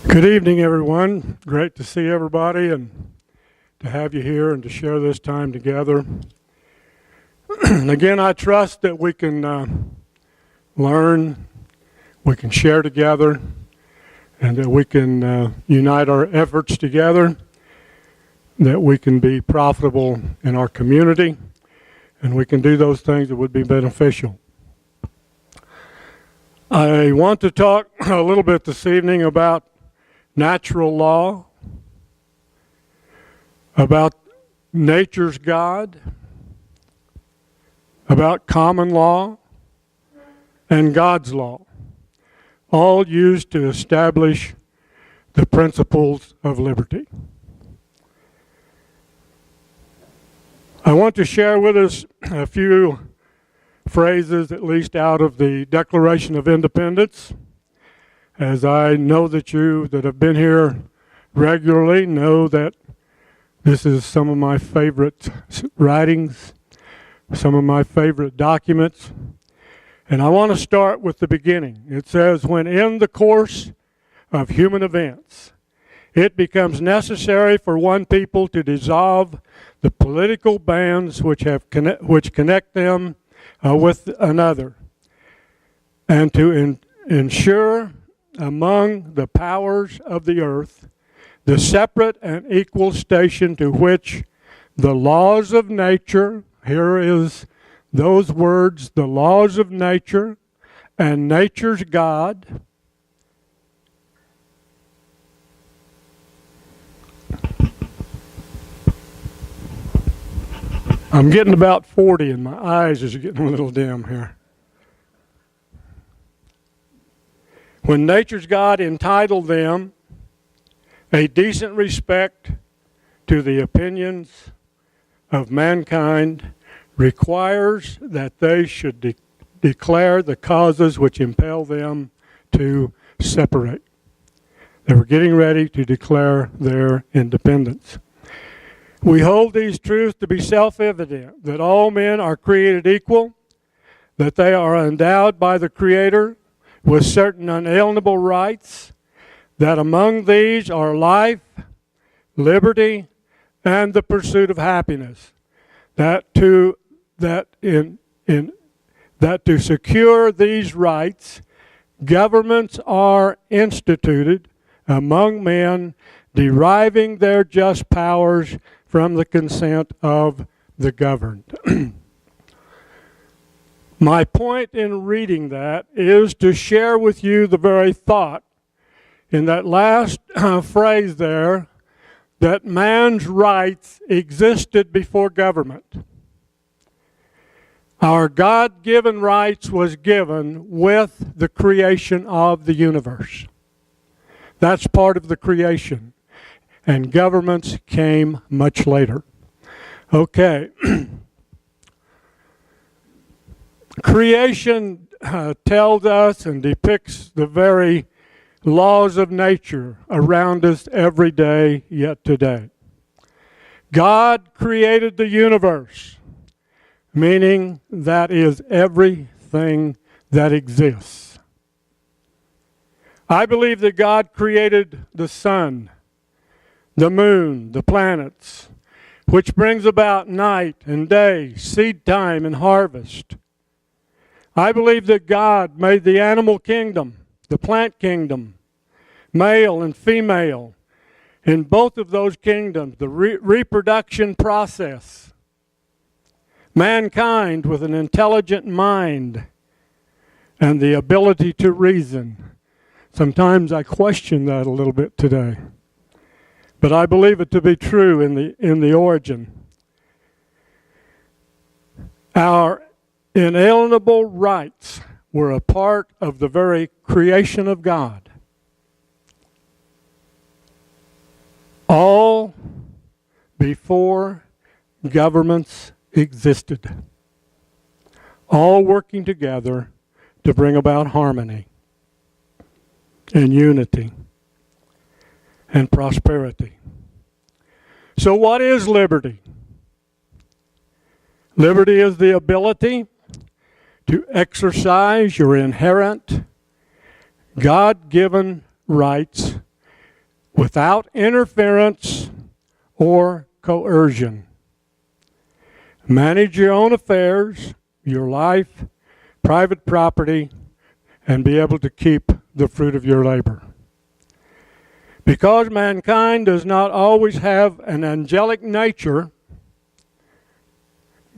Good evening, everyone. Great to see everybody and to have you here and to share this time together. And again, I trust that we can learn, we can share together, and that we can unite our efforts together, that we can be profitable in our community, and we can do those things that would be beneficial. I want to talk a little bit this evening about natural law, about nature's God, about common law, and God's law, all used to establish the principles of liberty. I want to share with us a few phrases, at least out of the Declaration of Independence, as I know that you that have been here regularly know that this is some of my favorite writings, some of my favorite documents. And I want to start with the beginning. It says, when in the course of human events, it becomes necessary for one people to dissolve the political bands which connect them with another, and to ensure among the powers of the earth the separate and equal station to which the laws of nature, here is those words, the laws of nature and nature's God, I'm getting about 40 and my eyes is getting a little dim here. When nature's God entitled them a decent respect to the opinions of mankind, requires that they should declare the causes which impel them to separate. They were getting ready to declare their independence. We hold these truths to be self-evident, that all men are created equal, that they are endowed by the Creator with certain unalienable rights, that among these are life, liberty, and the pursuit of happiness. That to secure these rights, governments are instituted among men, deriving their just powers from the consent of the governed. My point in reading that is to share with you the very thought in that last phrase there, that man's rights existed before government. Our God-given rights was given with the creation of the universe. That's part of the creation. And governments came much later. Okay. Creation tells us and depicts the very laws of nature around us every day, yet today. God created the universe, meaning that is everything that exists. I believe that God created the sun, the moon, the planets, which brings about night and day, seed time and harvest. I believe that God made the animal kingdom, the plant kingdom, male and female. In both of those kingdoms, the reproduction process, mankind with an intelligent mind and the ability to reason. Sometimes I question that a little bit today, but I believe it to be true in the origin. Our inalienable rights were a part of the very creation of God. All before governments existed. All working together to bring about harmony and unity and prosperity. So what is liberty? Liberty is the ability to exercise your inherent God-given rights without interference or coercion. Manage your own affairs, your life, private property, and be able to keep the fruit of your labor. Because mankind does not always have an angelic nature,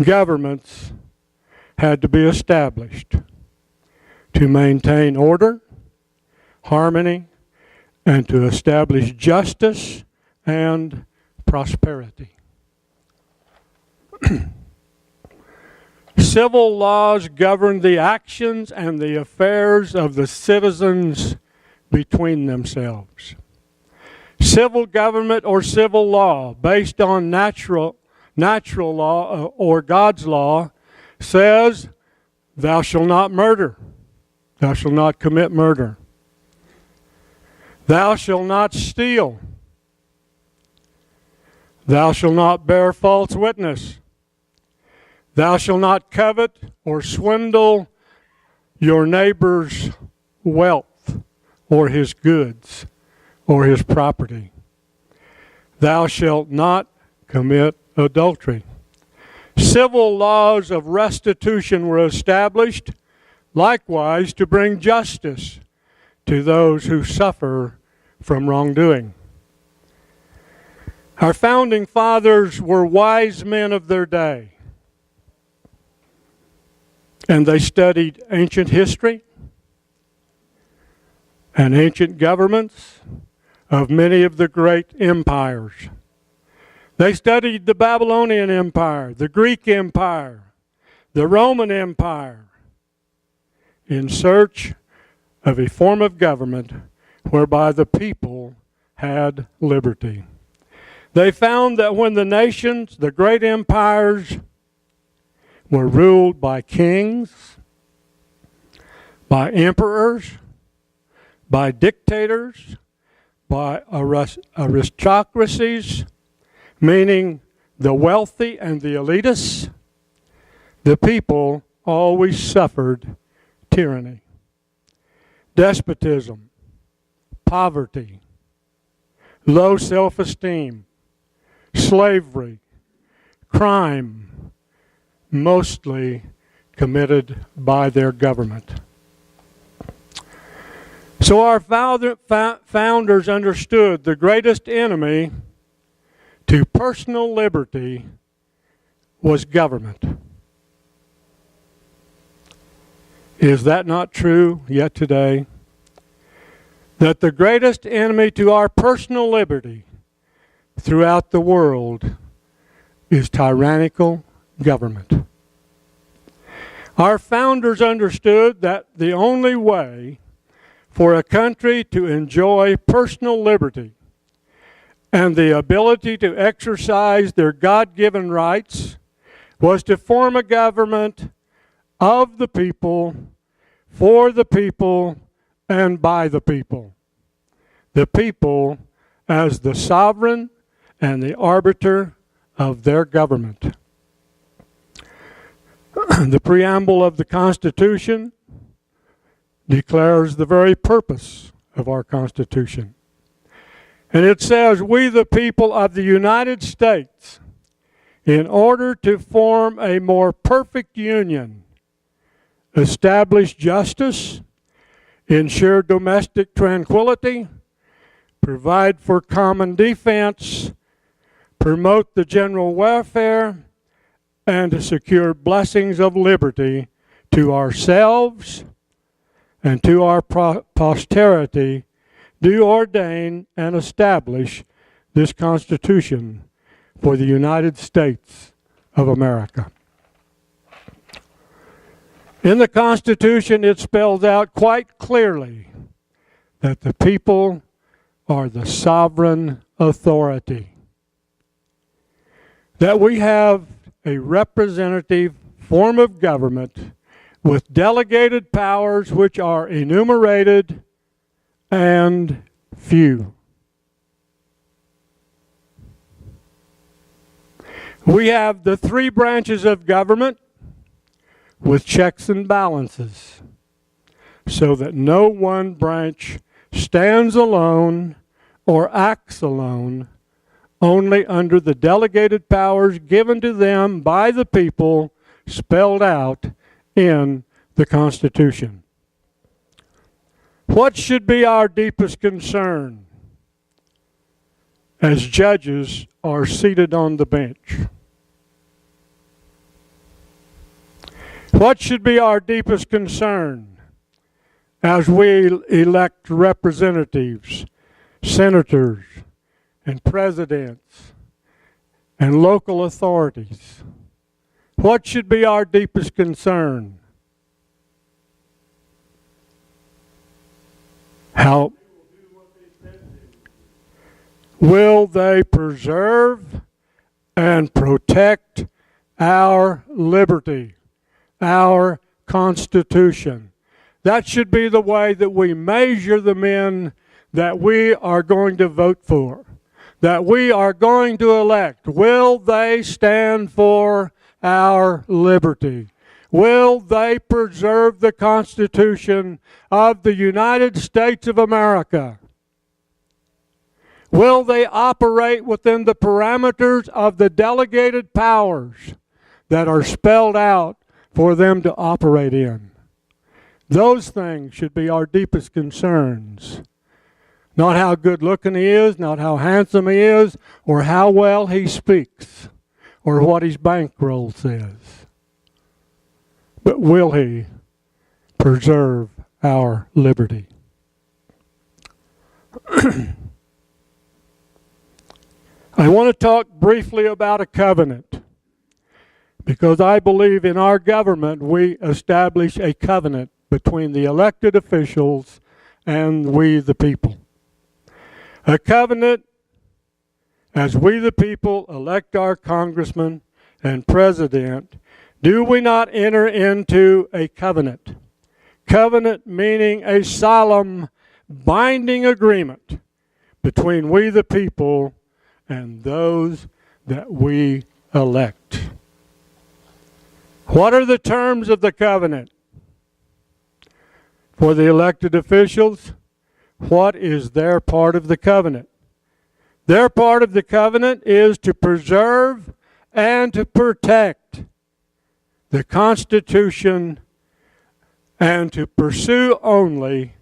governments had to be established to maintain order, harmony, and to establish justice and prosperity. Civil laws govern the actions and the affairs of the citizens between themselves. Civil government or civil law based on natural law or God's law says, thou shalt not murder. Thou shalt not commit murder. Thou shalt not steal. Thou shalt not bear false witness. Thou shalt not covet or swindle your neighbor's wealth or his goods or his property. Thou shalt not commit adultery. Civil laws of restitution were established, likewise to bring justice to those who suffer from wrongdoing. Our founding fathers were wise men of their day, and they studied ancient history and ancient governments of many of the great empires. They studied the Babylonian Empire, the Greek Empire, the Roman Empire, in search of a form of government whereby the people had liberty. They found that when the nations, the great empires, were ruled by kings, by emperors, by dictators, by aristocracies, meaning the wealthy and the elitists, the people always suffered tyranny, despotism, poverty, low self-esteem, slavery, crime, mostly committed by their government. So our founders understood the greatest enemy to personal liberty was government. Is that not true yet today? That the greatest enemy to our personal liberty throughout the world is tyrannical government. Our founders understood that the only way for a country to enjoy personal liberty and the ability to exercise their God-given rights was to form a government of the people, for the people, and by the people. The people as the sovereign and the arbiter of their government. The preamble of the Constitution declares the very purpose of our Constitution. And it says, we the people of the United States, in order to form a more perfect union, establish justice, ensure domestic tranquility, provide for common defense, promote the general welfare, and to secure blessings of liberty to ourselves and to our posterity, do ordain and establish this Constitution for the United States of America. In the Constitution, it spells out quite clearly that the people are the sovereign authority. That we have a representative form of government with delegated powers which are enumerated and few. We have the three branches of government with checks and balances so that no one branch stands alone or acts alone, only under the delegated powers given to them by the people spelled out in the Constitution. What should be our deepest concern as judges are seated on the bench? What should be our deepest concern as we elect representatives, senators, and presidents, and local authorities? What should be our deepest concern? How will they preserve and protect our liberty, our Constitution? That should be the way that we measure the men that we are going to vote for, that we are going to elect. Will they stand for our liberty? Will they preserve the Constitution of the United States of America? Will they operate within the parameters of the delegated powers that are spelled out for them to operate in? Those things should be our deepest concerns. Not how good looking he is, not how handsome he is, or how well he speaks, or what his bankroll says. But will he preserve our liberty? I want to talk briefly about a covenant, because I believe in our government we establish a covenant between the elected officials and we the people. A covenant as we the people elect our congressman and president. Do we not enter into a covenant? Covenant meaning a solemn, binding agreement between we the people and those that we elect. What are the terms of the covenant? For the elected officials, what is their part of the covenant? Their part of the covenant is to preserve and to protect the Constitution and to pursue only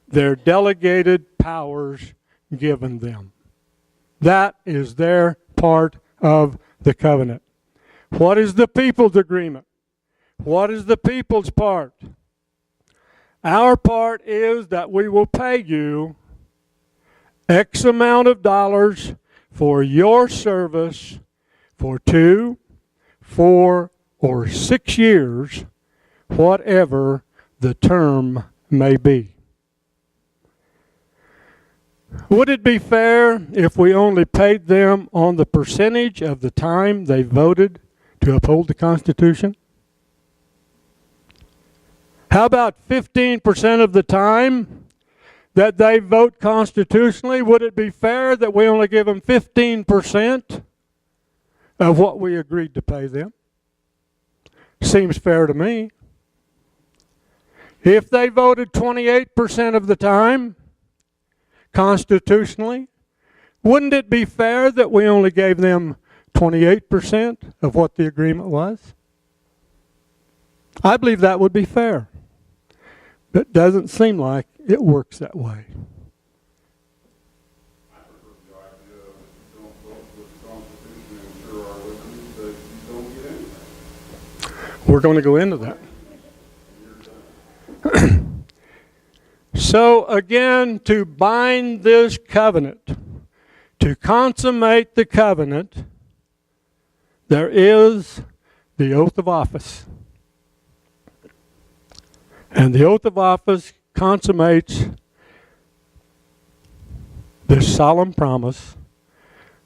their delegated powers given them. That is their part of the covenant. What is the people's agreement? What is the people's part? Our part is that we will pay you X amount of dollars for your service for 2, 4, or 6 years, whatever the term may be. Would it be fair if we only paid them on the percentage of the time they voted to uphold the Constitution? How about 15% of the time that they vote constitutionally? Would it be fair that we only give them 15% of what we agreed to pay them? Seems fair to me. If they voted 28% of the time constitutionally, wouldn't it be fair that we only gave them 28% of what the agreement was? I believe that would be fair. But it doesn't seem like it works that way. We're going to go into that. So again, to bind this covenant, to consummate the covenant, there is the oath of office. And the oath of office consummates this solemn promise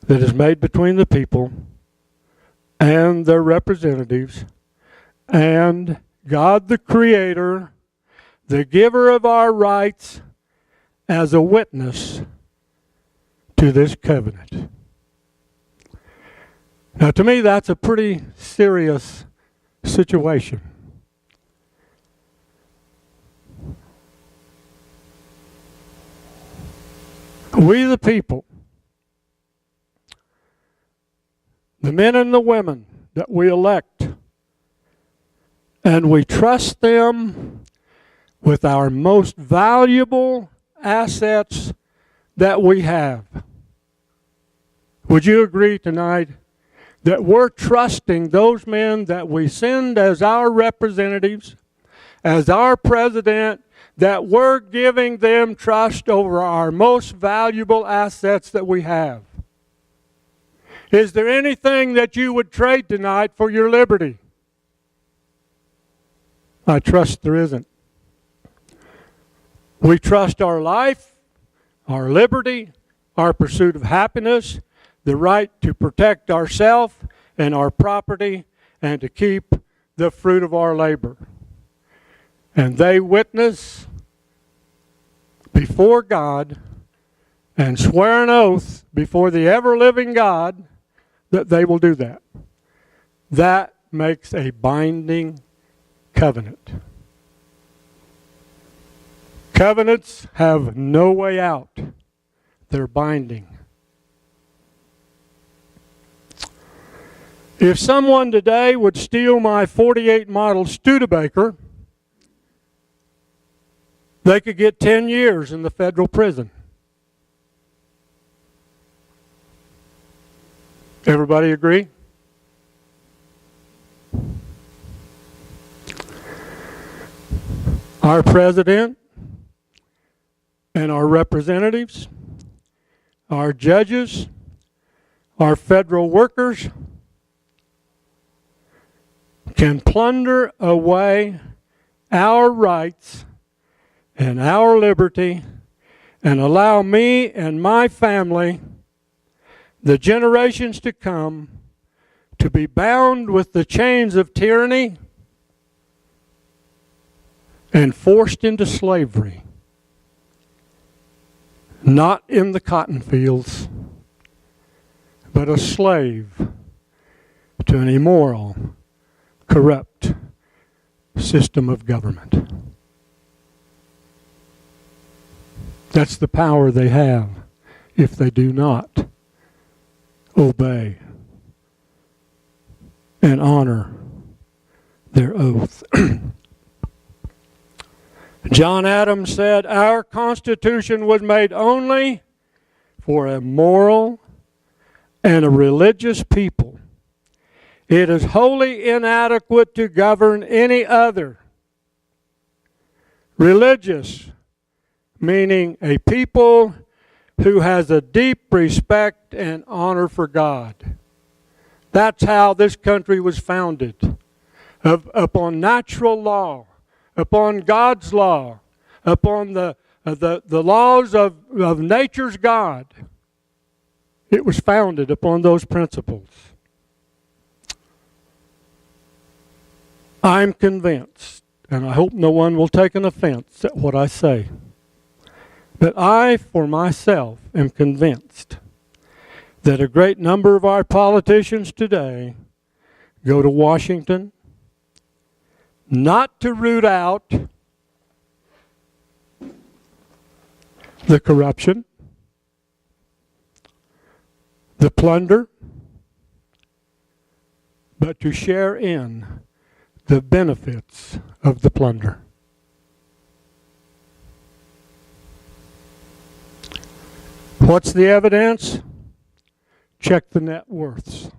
that is made between the people and their representatives and God the Creator, the giver of our rights, as a witness to this covenant. Now, to me, that's a pretty serious situation. We the people, the men and the women that we elect, and we trust them with our most valuable assets that we have. Would you agree tonight that we're trusting those men that we send as our representatives, as our president, that we're giving them trust over our most valuable assets that we have? Is there anything that you would trade tonight for your liberty? I trust there isn't. We trust our life, our liberty, our pursuit of happiness, the right to protect ourselves and our property, and to keep the fruit of our labor. And they witness before God and swear an oath before the ever-living God that they will do that. That makes a binding covenant. Covenants have no way out. They're binding. If someone today would steal my 48 model Studebaker, they could get 10 years in the federal prison. Everybody agree? Our president and our representatives, our judges, our federal workers can plunder away our rights and our liberty and allow me and my family, the generations to come, to be bound with the chains of tyranny and forced into slavery. Not in the cotton fields, but a slave to an immoral, corrupt system of government. That's the power they have if they do not obey and honor their oath. John Adams said, "Our Constitution was made only for a moral and a religious people. It is wholly inadequate to govern any other." Religious, meaning a people who has a deep respect and honor for God. That's how this country was founded, upon natural law, upon God's law, upon the laws of nature's God. It was founded upon those principles. I'm convinced, and I hope no one will take an offense at what I say, but I, for myself, am convinced that a great number of our politicians today go to Washington not to root out the corruption, the plunder, but to share in the benefits of the plunder. What's the evidence? Check the net worths.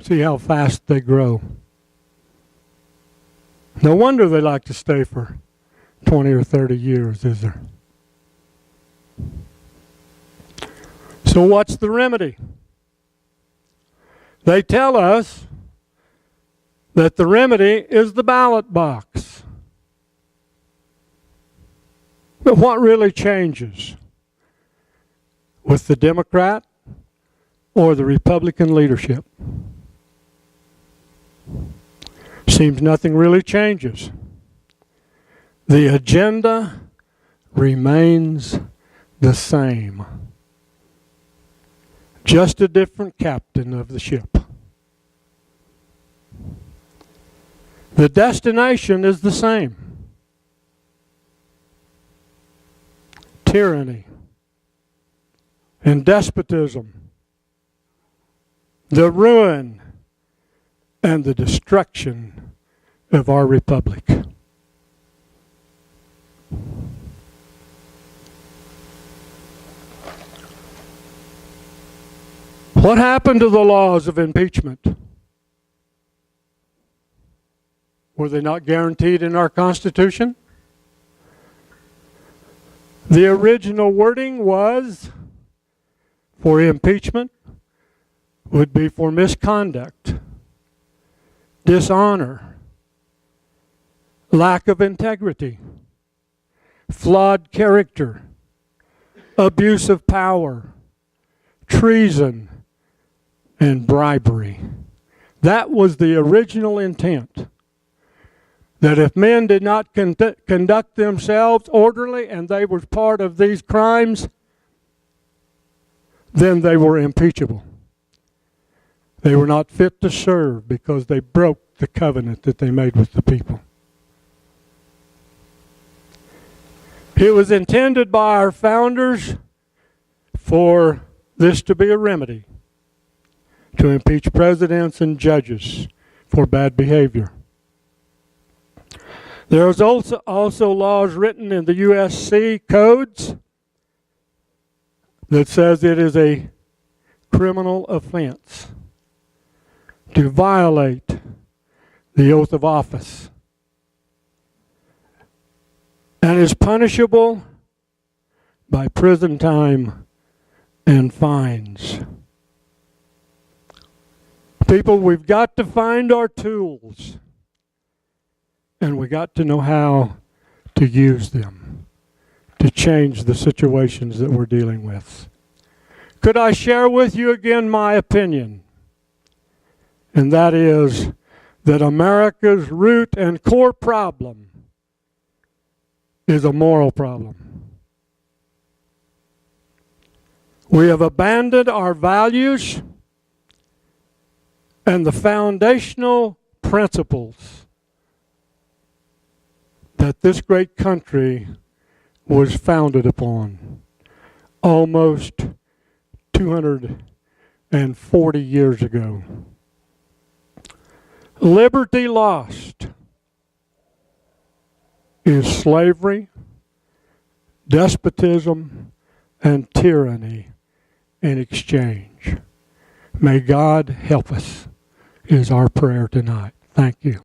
See how fast they grow. No wonder they like to stay for 20 or 30 years, is there? So what's the remedy? They tell us that the remedy is the ballot box. But what really changes with the Democrat or the Republican leadership? Seems nothing really changes. The agenda remains the same. Just a different captain of the ship. The destination is the same. tyranny and despotism, the ruin and the destruction of our republic. What happened to the laws of impeachment? Were they not guaranteed in our Constitution? The original wording was for impeachment would be for misconduct, dishonor, lack of integrity, flawed character, abuse of power, treason, and bribery. That was the original intent. That if men did not conduct themselves orderly and they were part of these crimes, then they were impeachable. They were not fit to serve because they broke the covenant that they made with the people. It was intended by our founders for this to be a remedy, to impeach presidents and judges for bad behavior. There is also laws written in the USC codes that says it is a criminal offense to violate the oath of office and is punishable by prison time and fines. People, we've got to find our tools. And we got to know how to use them to change the situations that we're dealing with. Could I share with you again my opinion? And that is that America's root and core problem is a moral problem. We have abandoned our values and the foundational principles that this great country was founded upon almost 240 years ago. Liberty lost is slavery, despotism, and tyranny in exchange. May God help us, is our prayer tonight. Thank you.